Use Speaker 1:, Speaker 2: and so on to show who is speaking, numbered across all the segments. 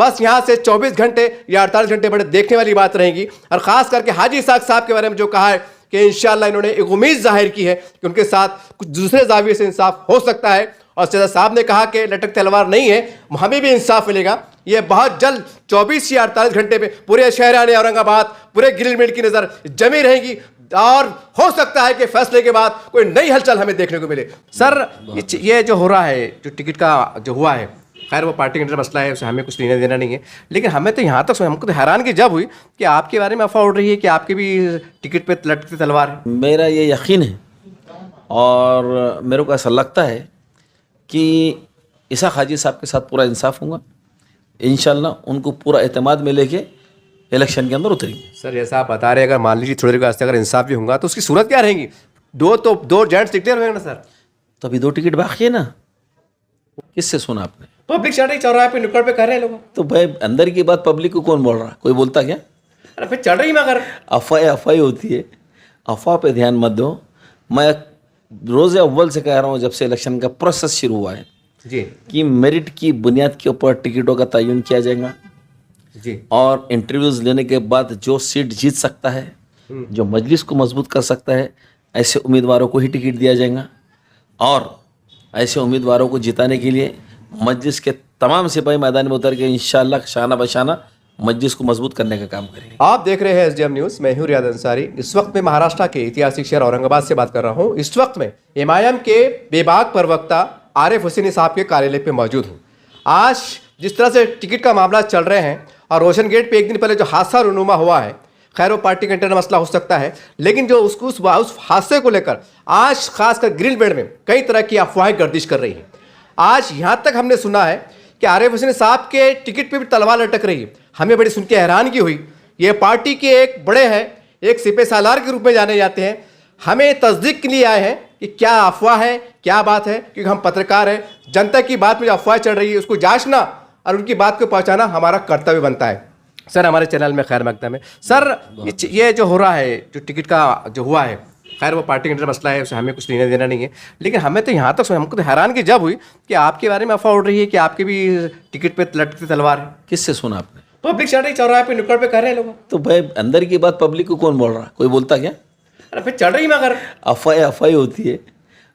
Speaker 1: बस यहाँ से 24 घंटे या 48 घंटे बड़े देखने वाली बात रहेगी। और ख़ास करके हाजी इसाक साहब के बारे में जो कहा है कि इंशाअल्लाह इन्होंने एक उम्मीद जाहिर की है कि उनके साथ कुछ दूसरे जाविये से इंसाफ हो सकता है। और सैयद साहब ने कहा कि लटक तलवार नहीं है, हमें भी इंसाफ मिलेगा। ये बहुत जल्द 24 या 48 घंटे में पूरे शहरान औरंगाबाद, पूरे गिलमिट की नज़र जमी रहेगी और हो सकता है कि फैसले के बाद कोई नई हलचल हमें देखने को मिले। सर, ये जो हो रहा है, जो टिकट का जो हुआ है, खैर वो पार्टी के अंदर मसला है, उसे हमें कुछ लेना देना नहीं है। लेकिन हमें तो यहाँ तक हमको तो हैरानगी जब हुई कि आपके बारे में अफवाह उड़ रही है कि आपके भी टिकट पे लटकती तलवार है।
Speaker 2: मेरा ये यकीन है और मेरे को ऐसा लगता है कि इसाक हाजी साहब के साथ पूरा इंसाफ होगा। इंशाल्लाह उनको पूरा एतमाद में लेके इलेक्शन के अंदर उतरेंगे।
Speaker 1: सर, जैसा आप बता रहे हैं, अगर मान लीजिए थोड़ी देर के वास्ते अगर इंसाफ भी होगा तो उसकी सूरत क्या रहेगी? दो जेंट्स डिक्लेयर होंगे ना सर।
Speaker 2: तो अभी 2 टिकट बाकी है ना। किससे सुना आपने?
Speaker 1: पब्लिक चढ़ रही, चौराहे पे नुक्कड़ पे कर रहे हैं लोग।
Speaker 2: तो भाई अंदर की बात पब्लिक को कौन बोल रहा? कोई बोलता क्या?
Speaker 1: अरे फिर चढ़ रही मगर
Speaker 2: अफवाह होती है। अफवाह पे ध्यान मत दो। मैं रोज़ अव्वल से कह रहा हूँ, जब से इलेक्शन का प्रोसेस शुरू हुआ है
Speaker 1: जी,
Speaker 2: कि मेरिट की बुनियाद के ऊपर टिकटों का तयन किया जाएगा
Speaker 1: जी,
Speaker 2: और इंटरव्यूज़ लेने के बाद जो सीट जीत सकता है, जो मजलिस को मजबूत कर सकता है, ऐसे उम्मीदवारों को ही टिकट दिया जाएगा। और ऐसे उम्मीदवारों को जिताने के लिए मजलिस के तमाम सिपाही मैदान में उतर के इंशाअल्लाह शाना बशाना मजलिस को मजबूत करने का काम करेंगे।
Speaker 1: आप देख रहे हैं एसडीएम न्यूज़। मैं हूं रियाद अंसारी। इस वक्त मैं महाराष्ट्र के ऐतिहासिक शहर औरंगाबाद से बात कर रहा हूं। इस वक्त मैं एमआईएम के बेबाक प्रवक्ता आरिफ हुसैनी साहब के कार्यालय पे मौजूद हूं। आज जिस तरह से टिकट का मामला चल रहे हैं और रोशन गेट पे एक दिन पहले जो हादसा रूनुमा हुआ है, खैर वो पार्टी का इंटरनल मसला हो सकता है, लेकिन जो उस हादसे को लेकर आज खासकर ग्रिल बेल्ट में कई तरह की अफवाहें गर्दिश कर रही हैं। आज यहाँ तक हमने सुना है कि आरिफ हुसैनी साहब के टिकट पे भी तलवार लटक रही है। हमें बड़ी सुन के हैरानगी हुई। ये पार्टी के एक बड़े हैं, एक सिपह सालार के रूप में जाने जाते हैं। हमें तस्दीक के लिए आए हैं कि क्या अफवाह है, क्या बात है, क्योंकि हम पत्रकार हैं। जनता की बात में जो अफवाह चल रही है उसको जांचना और उनकी बात को पहुँचाना हमारा कर्तव्य बनता है। सर, हमारे चैनल में खैर मकदम है। सर, ये जो हो रहा है, जो टिकट का जो हुआ है, खैर वो पार्टी के अंदर मसला है, उसे हमें कुछ लेना देना नहीं है। लेकिन हमें तो यहाँ तक हमको तो हैरानगी जब हुई कि आपके बारे में अफवाह उड़ रही है कि आपके भी टिकट पे लटकती तलवार है।
Speaker 2: किससे सुना आपने?
Speaker 1: पब्लिक चढ़ रही, चौराहे पे नुक्कड़ पे कर रहे हैं लोग।
Speaker 2: तो भाई अंदर की बात पब्लिक को कौन बोल रहा? कोई बोलता क्या?
Speaker 1: अरे फिर चढ़ रही मगर
Speaker 2: अफवाह होती है।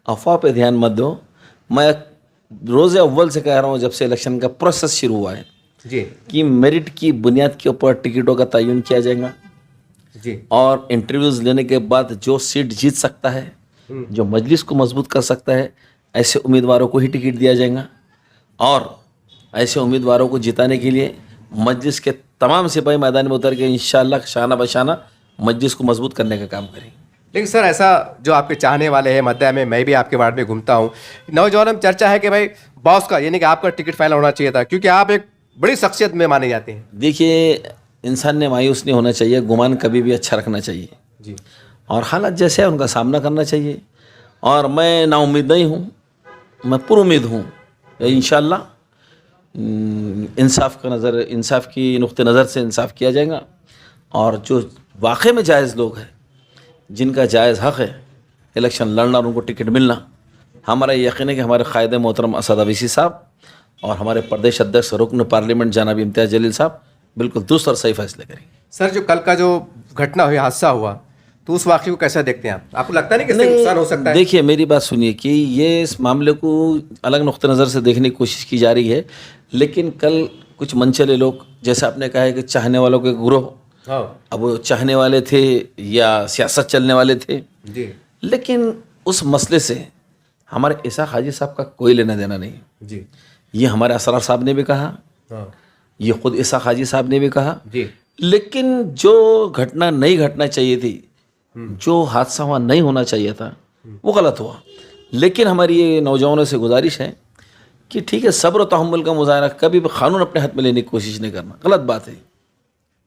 Speaker 2: अफवाह पे ध्यान मत दो। मैं रोज़ अव्वल से कह रहा हूँ, जब से इलेक्शन का प्रोसेस शुरू हुआ है
Speaker 1: जी,
Speaker 2: कि मेरिट की बुनियाद के ऊपर टिकटों का तयन किया जाएगा
Speaker 1: जी,
Speaker 2: और इंटरव्यूज़ लेने के बाद जो सीट जीत सकता है, जो मजलिस को मजबूत कर सकता है, ऐसे उम्मीदवारों को ही टिकट दिया जाएगा। और ऐसे उम्मीदवारों को जिताने के लिए मजलिस के तमाम सिपाही मैदान में उतर के इंशाअल्लाह शाना बशाना मजलिस को मजबूत करने का काम करेंगे।
Speaker 1: लेकिन सर, ऐसा जो आपके चाहने वाले हैं मध्य में, मैं भी आपके वार्ड में घूमता हूँ, नौजवानों में चर्चा है कि भाई बॉस का, यानी कि आपका टिकट फाइनल होना चाहिए था, क्योंकि आप एक बड़ी शख्सियत में माने जाते हैं।
Speaker 2: देखिए, इंसान ने मायूस नहीं होना चाहिए, गुमान कभी भी अच्छा रखना चाहिए
Speaker 1: जी,
Speaker 2: और हालात जैसे है उनका सामना करना चाहिए। और मैं नाउम्मीद नहीं हूँ, मैं पुरुम्मीद हूँ। इंशाअल्लाह इंसाफ की नुक्ते नज़र से इंसाफ किया जाएगा और जो वाकई में जायज़ लोग हैं, जिनका जायज़ हक़ है इलेक्शन लड़ना और उनको टिकट मिलना, हमारा यकीन है कि हमारे कायद मोहतरम असद अवीसी साहब और हमारे प्रदेश अध्यक्ष रुकन पार्लियामेंट जनाब इम्तियाज़ जलील साहब बिल्कुल दुरुस्त और सही फैसले करेंगे।
Speaker 1: सर, जो कल का जो घटना हुई, हादसा हुआ, तो उस वाक़े को कैसा देखते हैं आप? आपको लगता नहीं कि इससे नुकसान हो सकता है?
Speaker 2: देखिए, मेरी बात सुनिए कि ये इस मामले को अलग नुक्ते नज़र से देखने की कोशिश की जा रही है, लेकिन कल कुछ मनचले लोग, जैसे आपने कहा है कि चाहने वालों के गुरोह, अब वो चाहने वाले थे या सियासत चलने वाले थे
Speaker 1: जी,
Speaker 2: लेकिन उस मसले से हमारे इसाक हाजी साहब का कोई लेना देना नहीं।
Speaker 1: जी,
Speaker 2: ये हमारे असरार साहब ने भी कहा, ये खुद इसाक हाजी साहब ने भी कहा
Speaker 1: जी,
Speaker 2: लेकिन जो घटना नहीं घटना चाहिए थी, जो हादसा वहाँ नहीं होना चाहिए था, वो गलत हुआ। लेकिन हमारी ये नौजवानों से गुजारिश है कि ठीक है, सब्र और तहम्मुल का मुजाहरा, कभी भी कानून अपने हाथ में लेने की कोशिश नहीं करना, गलत बात है।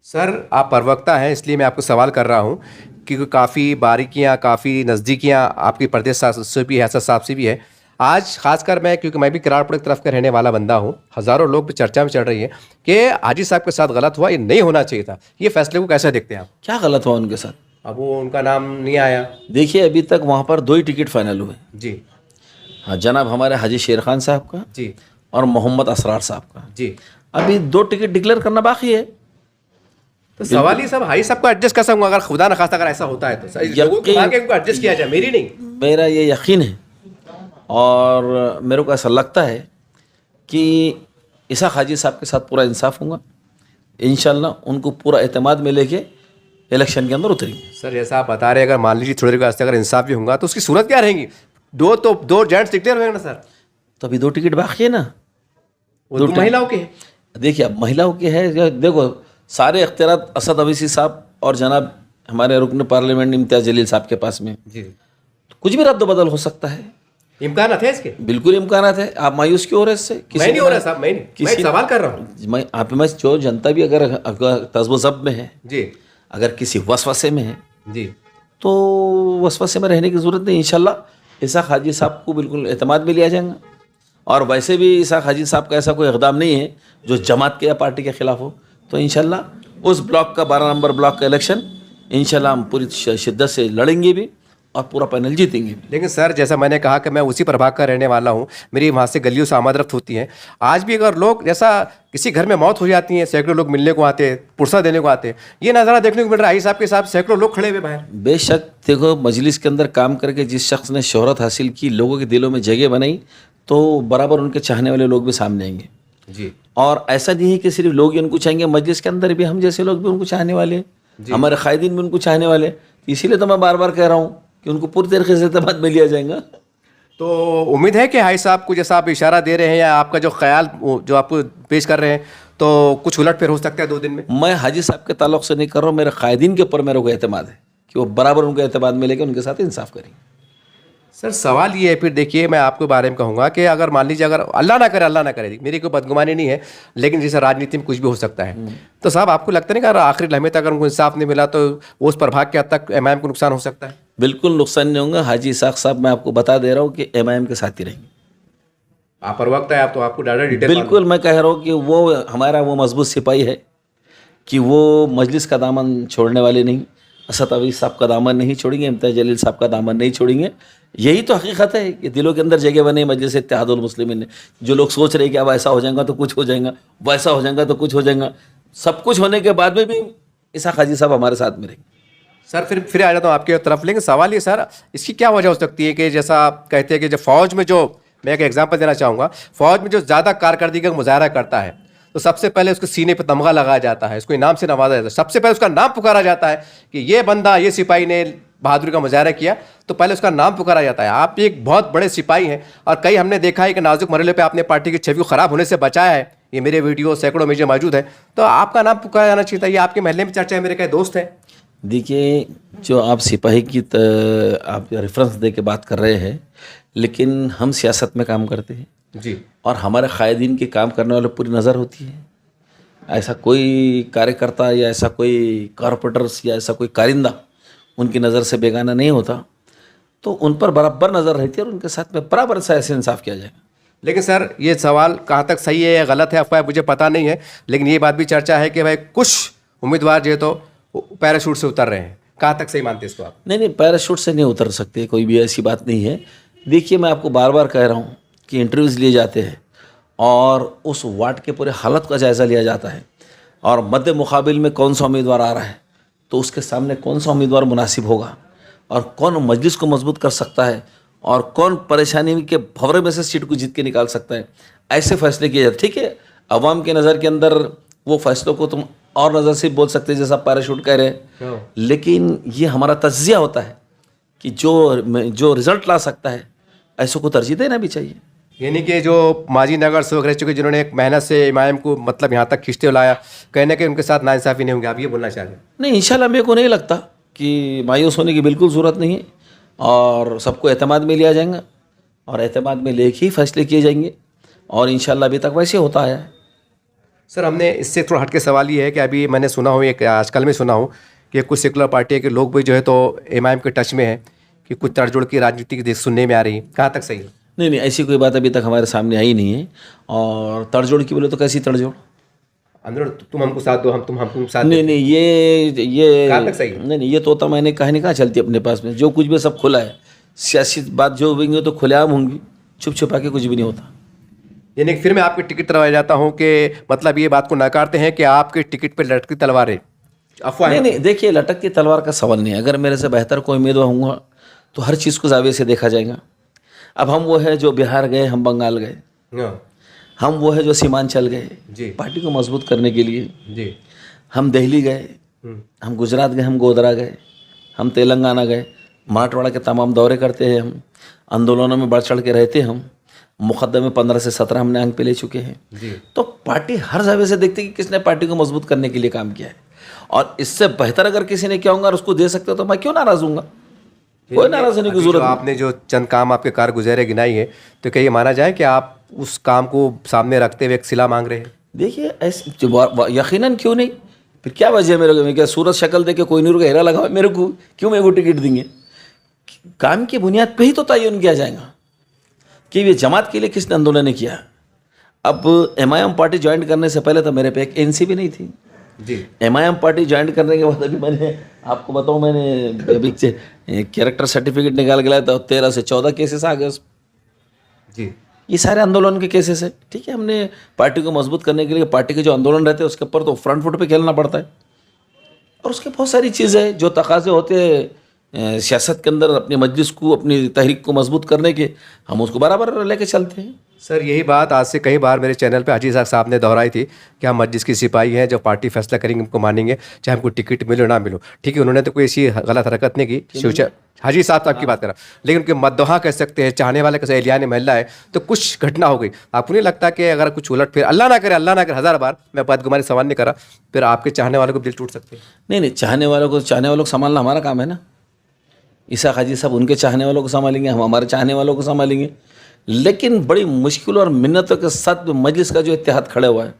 Speaker 1: सर, आप प्रवक्ता हैं, इसलिए मैं आपको सवाल कर रहा हूँ, क्योंकि काफ़ी बारीकियाँ, काफ़ी नज़दीकियाँ आपकी प्रदेश शासन से भी है, असद साहब से भी है। आज खासकर मैं, क्योंकि मैं भी किराड़पुर की तरफ का रहने वाला बंदा हूँ, हज़ारों लोग भी चर्चा में चल रही है कि हाजी साहब के साथ गलत हुआ, ये नहीं होना चाहिए था। ये फैसले को कैसे देखते हैं आप?
Speaker 2: क्या गलत हुआ उनके साथ?
Speaker 1: अब वो उनका नाम नहीं आया।
Speaker 2: देखिए, अभी तक वहाँ पर 2 ही टिकट फाइनल हुए।
Speaker 1: जी,
Speaker 2: हाँ, जनाब हमारे हाजी शेर खान साहब का
Speaker 1: जी,
Speaker 2: और मोहम्मद असरार साहब का।
Speaker 1: जी,
Speaker 2: अभी 2 टिकट डिक्लेयर करना बाकी है।
Speaker 1: तो सवाल ही सब हाई साहब को एडजस्ट कैसे होगा अगर खुदा न खास्ता अगर ऐसा होता है तो लोगों को कहा कि उनको एडजस्ट किया जाए, मेरी नहीं।
Speaker 2: मेरा ये यकीन है और मेरे को ऐसा लगता है कि इसहाक हाजी साहब के साथ पूरा इंसाफ होगा। इंशाल्लाह उनको पूरा एतमाद में लेके इलेक्शन के अंदर उतरेंगे।
Speaker 1: सर जैसा आप बता रहे हैं, अगर मान लीजिए थोड़ी देर के वास्ते अगर इंसाफ भी होगा तो उसकी सूरत क्या रहेगी? दो जेंट्स डिक्लेयर हुए ना सर,
Speaker 2: तो अभी 2 टिकट बाकी है ना,
Speaker 1: वो तो महिलाओं के हैं।
Speaker 2: देखिए अब महिलाओं के है, देखो सारे अख्तियारात असद अवैसी साहब और जनाब हमारे रुकन पार्लियामेंट इम्तियाज़ जलील साहब के पास में,
Speaker 1: जी
Speaker 2: तो कुछ भी रद्द बदल हो सकता है,
Speaker 1: इम्कान है इसके?
Speaker 2: बिल्कुल इम्कान है। आप मायूस क्यों हो रहे इससे?
Speaker 1: मैं नहीं हो रहा साहब, मैं एक सवाल कर रहा हूँ।
Speaker 2: मैं जो जनता भी अगर तज़्बो-ज़ब्त में है
Speaker 1: जी,
Speaker 2: अगर किसी वसवसे में है
Speaker 1: जी,
Speaker 2: तो वसवसे में रहने की ज़रूरत नहीं। इंशाल्लाह इसहाक हाजी साहब को बिल्कुल एतमाद में लिया जाएगा। और वैसे भी इसहाक हाजी साहब का ऐसा कोई इक़दाम नहीं है जो जमात के या पार्टी के ख़िलाफ़ हो। तो इंशाल्लाह उस ब्लॉक का 12 नंबर ब्लॉक का इलेक्शन इंशाल्लाह हम पूरी शिद्दत से लड़ेंगे भी और पूरा पैनल जीतेंगे भी।
Speaker 1: लेकिन सर जैसा मैंने कहा कि मैं उसी प्रभाग का रहने वाला हूँ, मेरी वहाँ से गलियों से आमद-रफ्त होती है। आज भी अगर लोग जैसा किसी घर में मौत हो जाती है, सैकड़ों लोग मिलने को आते हैं, पुरसा देने को आते हैं, ये नज़ारा देखने को मिल रहा है। आई साहब के साथ सैकड़ों लोग खड़े हुए बाहर।
Speaker 2: बेशक देखो मजलिस के अंदर काम करके जिस शख्स ने शोहरत हासिल की, लोगों के दिलों में जगह बनाई, तो बराबर उनके चाहने वाले लोग भी सामने आएंगे
Speaker 1: जी।
Speaker 2: और ऐसा नहीं है कि सिर्फ लोग ही उनको चाहेंगे, मजलिस के अंदर भी हम जैसे लोग भी उनको चाहने वाले हैं, हमारे कायदीन भी उनको चाहने वाले हैं। इसीलिए तो मैं बार बार कह रहा हूँ कि उनको पूरी तरीके से एतमाद में लिया जाएगा।
Speaker 1: तो उम्मीद है कि हाई साहब को जैसा आप इशारा दे रहे हैं या आपका जो ख्याल जो आपको पेश कर रहे हैं, तो कुछ उलट फिर हो सकता है 2 दिन में।
Speaker 2: मैं हाजी साहब के ताल्लुक से नहीं कर रहा हूँ, मेरे कायदीन के ऊपर मेरे को एतमाद है कि वो बराबर उनको एतमाद में लेकर उनके साथ इंसाफ करेंगे।
Speaker 1: सर सवाल ये है फिर देखिए, मैं आपके बारे में कहूँगा कि अगर मान लीजिए अगर अल्लाह ना करे मेरी कोई बदगुमानी नहीं है, लेकिन जैसे राजनीति में कुछ भी हो सकता है, तो साहब आपको लगता नहीं कि अगर आखिरी लम्हे तक अगर उनको इंसाफ नहीं मिला तो उस प्रभाग के हद तक एमआईएम को नुकसान हो सकता है?
Speaker 2: बिल्कुल नुकसान नहीं होगा। हाजी इसहाक साहब मैं आपको बता दे रहा हूँ कि एमआईएम के साथ ही रहेंगे।
Speaker 1: आप प्रवक्ता है, आप तो आपको डायरेक्ट डिटेल
Speaker 2: बिल्कुल मैं कह रहा हूँ कि वो हमारा वो मजबूत सिपाही है कि वो मजलिस का दामन छोड़ने वाले नहीं, असद अवैसी साहब का दामन नहीं छोड़ेंगे, इम्तियाज़ जलील साहब का दामन नहीं छोड़ेंगे। यही तो हकीकत है कि दिलों के अंदर जगह बने मजलिस इत्तेहादुल मुस्लिमीन ने। जो लोग सोच रहे हैं कि अब ऐसा हो जाएगा तो कुछ हो जाएगा, वैसा हो जाएगा तो कुछ हो जाएगा, सब कुछ होने के बाद में भी इसहाक हाजी साहब हमारे साथ में रहेंगे।
Speaker 1: सर फिर आ जाता हूँ आपकी तरफ। लेकिन सवाल ये सर, इसकी क्या वजह हो सकती है कि जैसा आप कहते हैं कि जब फ़ौज में जो, मैं एक एग्जांपल देना चाहूँगा, फ़ौज में जो ज़्यादा कारकर्दगी का मुजाहरा करता है तो सबसे पहले उसके सीने पर तमगा लगाया जाता है, उसको इनाम से नवाजा जाता है, सबसे पहले उसका नाम पुकारा जाता है कि ये बंदा, ये सिपाही ने बहादुरी का मुजाहरा किया, तो पहले उसका नाम पुकारा जाता है। आप एक बहुत बड़े सिपाही हैं और कई हमने देखा है कि नाजुक मरहले पे आपने पार्टी की छवि को ख़राब होने से बचाया है। ये मेरे वीडियो सैकड़ों में जो मौजूद है, तो आपका नाम पुकारा जाना चाहिए था। ये आपके महल्ले में चर्चा है, मेरे कई दोस्त हैं।
Speaker 2: देखिए जो आप सिपाही की आप रेफरेंस दे के बात कर रहे हैं, लेकिन हम सियासत में काम करते हैं
Speaker 1: जी,
Speaker 2: और हमारे कायदीन के काम करने वालों पूरी नज़र होती है। ऐसा कोई कार्यकर्ता या ऐसा कोई कॉरपोरेटर्स या ऐसा कोई कारिंदा उनकी नज़र से बेगाना नहीं होता, तो उन पर बराबर नज़र रहती है और उनके साथ में बराबर से ऐसे इंसाफ किया जाएगा।
Speaker 1: लेकिन सर ये सवाल कहाँ तक सही है या गलत है अफवाह मुझे पता नहीं है, लेकिन ये बात भी चर्चा है कि भाई कुछ उम्मीदवार जो है तो पैराशूट से उतर रहे हैं। कहाँ तक सही मानते हैं इसको आप?
Speaker 2: नहीं, पैराशूट से नहीं उतर सकते, कोई भी ऐसी बात नहीं है। देखिए मैं आपको बार बार कह रहा हूँ कि इंटरव्यूज़ लिए जाते हैं और उस वार्ड के पूरे हालत का जायज़ा लिया जाता है और मद्दे मुकाबिल में कौन सा उम्मीदवार आ रहा है तो उसके सामने कौन सा उम्मीदवार मुनासिब होगा और कौन मजलिस को मजबूत कर सकता है और कौन परेशानी के भंवरे में से सीट को जीत के निकाल सकता है, ऐसे फैसले किए जाते। ठीक है, अवाम के नज़र के अंदर वो फैसलों को तुम और नज़र से बोल सकते हैं जैसा पैराशूट कह रहे हैं, लेकिन ये हमारा तज्जिया होता है कि जो रिज़ल्ट ला सकता है ऐसों को तरजीह देना भी चाहिए।
Speaker 1: यानी कि जो माजी नगर सेवक रह चुके जिन्होंने एक मेहनत से इमाम को मतलब यहाँ तक खींचते लाया, कहने के उनके साथ नाइंसाफ़ी नहीं होंगे, आप ये बोलना चाह रहे हैं?
Speaker 2: नहीं, इंशाल्लाह मेरे को नहीं लगता कि मायूस होने की बिल्कुल ज़रूरत नहीं है और सबको एतमाद में लिया जाएगा और एतमाद में लेके ही फैसले किए जाएंगे और इंशाल्लाह अभी तक वैसे होता आया है।
Speaker 1: सर हमने इससे थोड़ा हट के सवाल ये है कि अभी मैंने सुना हूँ, एक आजकल में सुना हूँ कि कुछ सेकुलर पार्टी के लोग भी जो है तो इमाम के टच में है कि कुछ तड़जोड़ की राजनीति की सुनने में आ रही है, कहाँ तक सही है?
Speaker 2: नहीं, ऐसी कोई बात अभी तक हमारे सामने आई नहीं है। और तड़जोड़ की बोले तो कैसी तड़जोड़?
Speaker 1: अंदर तुम हमको साथ दो, हम हमको साथ।
Speaker 2: नहीं, ये
Speaker 1: कहाँ तक सही है?
Speaker 2: नहीं, ये तोता मैंने कहानी कहाँ चलती अपने पास में। जो कुछ भी सब खुला है, सियासी बात जो होंगी तो खुलेआम होंगी, छुप छुपा के कुछ भी नहीं होता।
Speaker 1: यानी कि फिर मैं आपकी टिकट करवाया जाता हूँ कि मतलब ये बात को नकारते हैं कि आपके टिकट पे लटकती तलवार है, अफवाह
Speaker 2: नहीं
Speaker 1: है?
Speaker 2: नहीं, देखिए लटकती तलवार का सवाल नहीं है। अगर मेरे से बेहतर कोई उम्मीदवार होऊंगा तो हर चीज़ को जाविये से देखा जाएगा। अब हम वो है जो बिहार गए, हम बंगाल गए,
Speaker 1: हाँ,
Speaker 2: हम वो है जो सीमांचल गए
Speaker 1: जी
Speaker 2: पार्टी को मजबूत करने के लिए,
Speaker 1: जी।
Speaker 2: हम दिल्ली गए, हम गुजरात गए, हम गोधरा गए, हम तेलंगाना गए, मराठवाड़ा के तमाम दौरे करते हैं, हम आंदोलनों में बढ़ चढ़ के रहते हैं, हम मुकदमे 15 से 17 हमने अंक पे ले चुके हैं।
Speaker 1: जी।
Speaker 2: तो पार्टी हर जगह से देखती है कि किसने पार्टी को मजबूत करने के लिए काम किया है, और इससे बेहतर अगर किसी ने किया होगा और उसको दे सकते हो तो मैं क्यों नाराज हूँगा? कोई नाराज होने की
Speaker 1: अभी
Speaker 2: जरूरत
Speaker 1: जो
Speaker 2: नहीं।
Speaker 1: आपने जो चंद काम आपके कारगुजारी गिनाई है, तो क्या ये माना जाए कि आप उस काम को सामने रखते हुए एक सिला मांग रहे हैं?
Speaker 2: देखिए ऐसे यकीनन क्यों नहीं, फिर क्या वजह है मेरे को? मैं क्या सूरत शक्ल दे के कोई नहीं रुका हेरा लगा हुआ है मेरे को, क्यों मेरे को टिकट देंगे? काम की बुनियाद पे ही तो तयन किया जाएगा कि ये जमात के लिए किसने आंदोलन किया। अब एमआईएम पार्टी ज्वाइन करने से पहले तो मेरे पे एक एनसी भी नहीं थी।
Speaker 1: जी।
Speaker 2: एमआईएम पार्टी ज्वाइन करने के बाद अभी मैंने आपको बताऊं, मैंने अभी कैरेक्टर सर्टिफिकेट निकाल के लाया था, 13 से 14 केसेस आ गए उस।
Speaker 1: जी।
Speaker 2: ये सारे आंदोलन के केसेस है। ठीक है, हमने पार्टी को मजबूत करने के लिए पार्टी के जो आंदोलन रहते हैं उसके ऊपर तो फ्रंट फुट पे खेलना पड़ता है, और उसके बहुत सारी चीज़ें हैं जो तकाजे होते हैं सियासत के अंदर अपनी मजलिस को, अपनी तहरीक को मजबूत करने के, हम उसको बराबर लेके चलते हैं।
Speaker 1: सर यही बात आज से कई बार मेरे चैनल पे हाजी साहब ने दोहराई थी कि हम मस्जिद की सिपाही हैं, जो पार्टी फैसला करेंगे हमको मानेंगे, चाहे हमको टिकट मिले ना मिलो। ठीक है, उन्होंने तो कोई ऐसी गलत हरकत नहीं की। शिवचर हाजी साहब तो आपकी बात करा, लेकिन उनके मद्दोहा कह सकते हैं, चाहने वाले कैसे एलियान महल्ला है, तो कुछ घटना हो गई। आपको नहीं लगता कि अगर कुछ उलट फिर, अल्लाह ना करे 1000 बार, मैं बदगुमानी सवाल नहीं करा, फिर आपके चाहने वालों को दिल टूट सकते हैं?
Speaker 2: नहीं नहीं, चाहने वालों को संभालना हमारा काम है ना। ईसा हाजी साहब उनके चाहने वालों को संभालेंगे, हम हमारे चाहने वालों को संभालेंगे, लेकिन बड़ी मुश्किल और मिन्नतों के साथ मजलिस का जो इत्तेहाद खड़ा हुआ है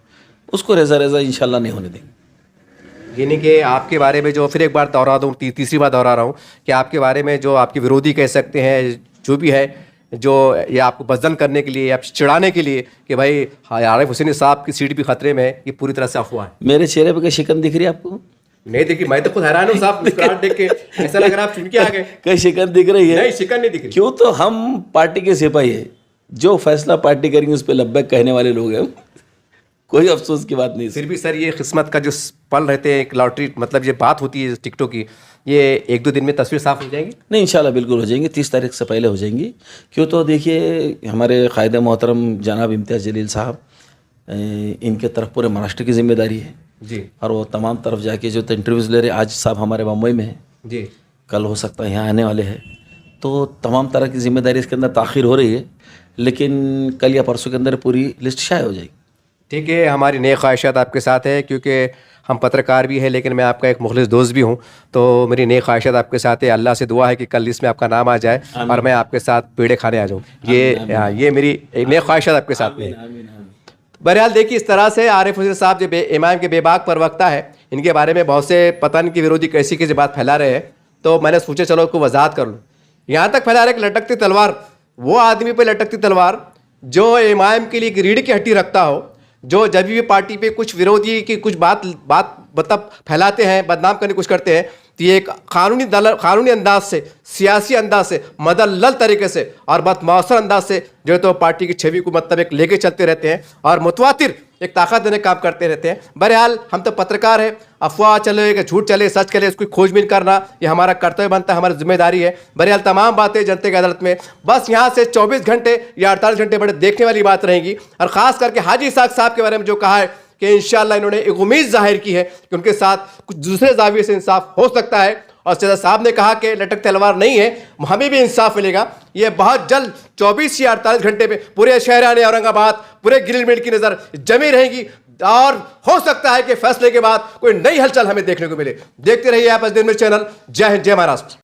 Speaker 2: उसको रेजा इंशाल्लाह नहीं होने देंगे।
Speaker 1: यानी कि आपके बारे में जो, फिर एक बार दोहरा दूँ, तीसरी बार दोहरा रहा हूँ कि आपके बारे में जो आपके विरोधी कह सकते हैं, जो भी है, जो ये आपको बदजन करने के लिए या चिढ़ाने के लिए कि भाई आरिफ हुसैनी साहब की सीट भी खतरे में है, ये पूरी तरह से अफवाह है।
Speaker 2: मेरे चेहरे पे क्या शिकन दिख रही है आपको?
Speaker 1: नहीं देखी, मैं तो खुद हैरान हूँ साहब, मुस्कुराहट देख के ऐसा लग रहा है आप चुन के आ गए।
Speaker 2: कहीं शिकन दिख रही है?
Speaker 1: नहीं, शिकन नहीं दिख रही।
Speaker 2: क्यों? तो हम पार्टी के सिपाही है, जो फैसला पार्टी करेंगे उस पर लब्बैक कहने वाले लोग हैं, कोई अफसोस की बात नहीं।
Speaker 1: फिर भी सर ये किस्मत का जो पल रहते हैं, एक लॉटरी, मतलब ये बात होती है टिकटों की, ये 1-2 दिन में तस्वीर साफ हो जाएगी?
Speaker 2: नहीं, इंशाल्लाह बिल्कुल हो जाएंगी, 30 तारीख से पहले हो जाएंगी। क्यों? तो देखिए हमारे कायद मोहतरम जनाब इम्तियाज़ जलील साहब, इनके तरफ पूरे महाराष्ट्र की जिम्मेदारी है
Speaker 1: जी।
Speaker 2: और वो तमाम तरफ जाके जो इंटरव्यूज़ ले रहे हैं। आज साहब हमारे मुंबई में हैं
Speaker 1: जी।
Speaker 2: कल हो सकता है यहाँ आने वाले हैं, तो तमाम तरह की जिम्मेदारी इसके अंदर ताख़ीर हो रही है, लेकिन कल या परसों के अंदर पूरी लिस्ट शाये हो जाएगी।
Speaker 1: ठीक है, हमारी नेक ख्वाहिशात आपके साथ है, क्योंकि हम पत्रकार भी हैं लेकिन मैं आपका एक मुखलिस दोस्त भी हूं, तो मेरी नेक ख्वाहिशात आपके साथ है। अल्लाह से दुआ है कि कल लिस्ट में आपका नाम आ जाए और मैं आपके साथ पेड़े खाने आ जाऊं। ये मेरी नेक ख्वाहिशात आपके साथ है। बहरहाल देखिए, इस तरह से आरिफ हुसैन साहब जो इमाम के बेबाक प्रवक्ता है, इनके बारे में बहुत से पतन की विरोधी कैसी कैसी बात फैला रहे हैं, तो मैंने सोचा चलो उसको वजाहत कर लूँ। यहाँ तक फैला रहे कि लटकती तलवार, वो आदमी पे लटकती तलवार जो इमाम के लिए एक रीढ़ की हड्डी रखता हो, जो जब भी पार्टी पे कुछ विरोधी की कुछ बात मतलब फैलाते हैं, बदनाम करने की कोशिश करते हैं, तो ये एक कानूनी अंदाज से, सियासी अंदाज से, मदल्लल तरीके से और बदमौसर अंदाज से जो है तो पार्टी की छवि को मतलब एक लेके चलते रहते हैं और मुतवातिर एक ताकत देने का काम करते रहते हैं। बहरहाल हम तो पत्रकार हैं, अफवाह चले कि झूठ चले सच चले, उसकी खोजबीन करना ये हमारा कर्तव्य बनता है, हमारी जिम्मेदारी है। बहरहाल तमाम बातें जनता की अदालत में बस यहाँ से 24 घंटे या 48 घंटे बड़े देखने वाली बात रहेगी। और ख़ास करके हाजी साहब के बारे में जो कहा है कि इंशाअल्लाह इन्होंने एक उम्मीद जाहिर की है कि उनके साथ कुछ दूसरे जाविये से इंसाफ हो सकता है, और सैयद साहब ने कहा कि लटक तलवार नहीं है, हमें भी इंसाफ मिलेगा। ये बहुत जल्द 24 या 48 घंटे में पूरे शहरान औरंगाबाद, पूरे गिलमिट की नज़र जमी रहेगी और हो सकता है कि फैसले के बाद कोई नई हलचल हमें देखने को मिले। देखते रहिए आप दिन में चैनल। जय हिंद, जय महाराष्ट्र।